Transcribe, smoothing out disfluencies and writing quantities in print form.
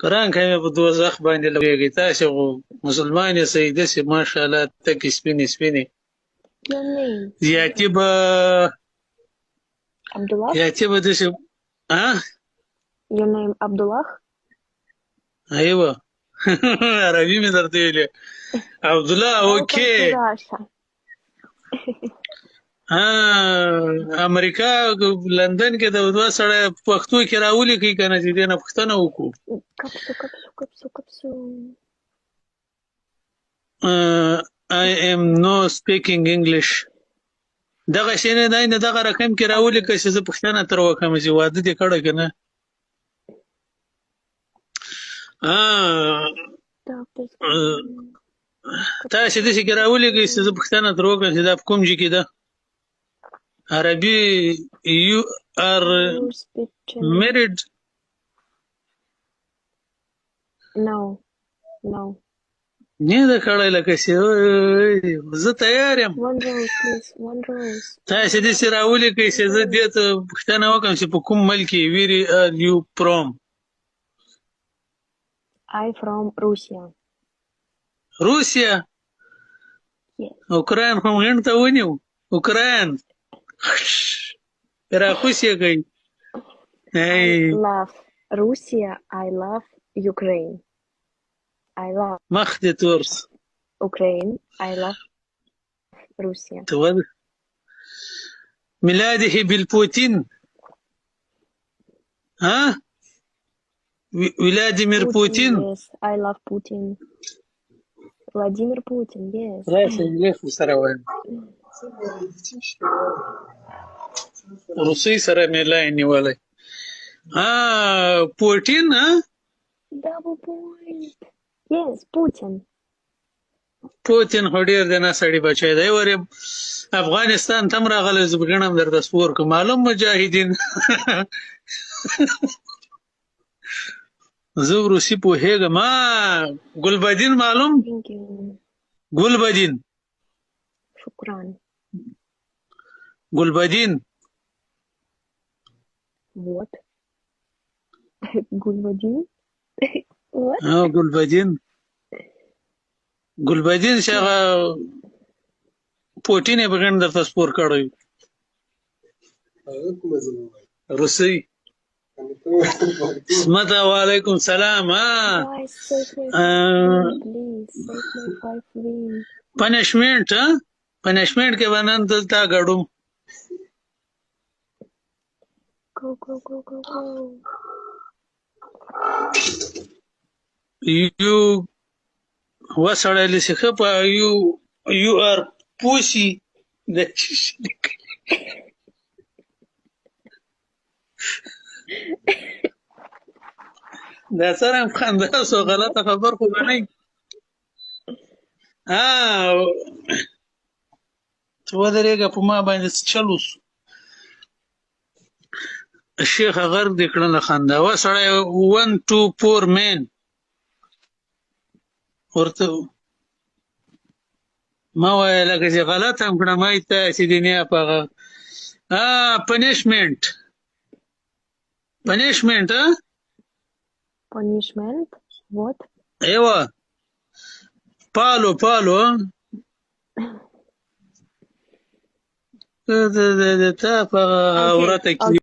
قرآن کې په دوزخ باندې لګېږي تاسو خو مسلمان یې صحیح داسې ماشاءالله تکې سپینې سپینې Your name? زیاتې به Abdullah? زیاتې به داسې Your name Abdullah? ایوه عربي مې درته ویلې عبدالله Welcome اوکې to Russia. امریکا لندن کې د دوه سړی پښتو کې راولیکئ که نه چې دې نه پوښتنه وکړو Kapsu. I am no speaking English دغه شی نه دی نه دغه رقم کې راولیکئ چې زه پوښتنه تر وکړم چې واده دې کړی که نه تاسې داسې کې راولیکئ چې زه پوښتنه تر وکړم چې دا په کوم ځای کې ده عربي you are married No. نه ده کړی لکه چې زه تیار یم One rose, please. One rose. تاسې داسې راولیکئ چې زه دې ته پوښتنه وکړم چې په کوم ملک کې where are you from I from Russia. روسیا Yes. اوکراین خو غڼ ته ونیو اوکراین راخوسیه کوي I love Russia. I love Ukraine. I love مخ دې تورس Ukraine. I love Russia. ميلاده بالبوتين ولاديمير بوتين Yes, I love Putin. Vladimir Putin, yes. راسه ليف سره وایم روسي سره ملای نیولای پوتين Double point. Yes, Putin. پوتين خو ډیر د ناسړي بچی دی ورې افغانستان تم راغلی زه بګڼم درته سپور که معلوم مجاهدین زه روسي پوهېږم ګلبدین معلوم Thank you. ګلبدین Shukran. ګلبدین What? Gulbadin? What? ګلبدین چې هغه پوټین یې بګڼ درته سپور کړی روسي اسمت وعلیکم سلام Guys, save my 5 please. Save my 5 win. پنشمنٹ پنشمنٹ کې بنن دلته غړم Go. you وسړی لسخه په you are pussy د دا سره هم خنده سو غلطه خبر خو به نه ته ودرېږه په ما باندې څه چل وسو شیخ غرق دې کړله خنده وسړی 1 2 4 مین ورته ما وایه لکه چې غلط هم کړه ما ته چې دنیا په هغه پنشمنټ Punishment? What? ایوه پالو تا په عورته کې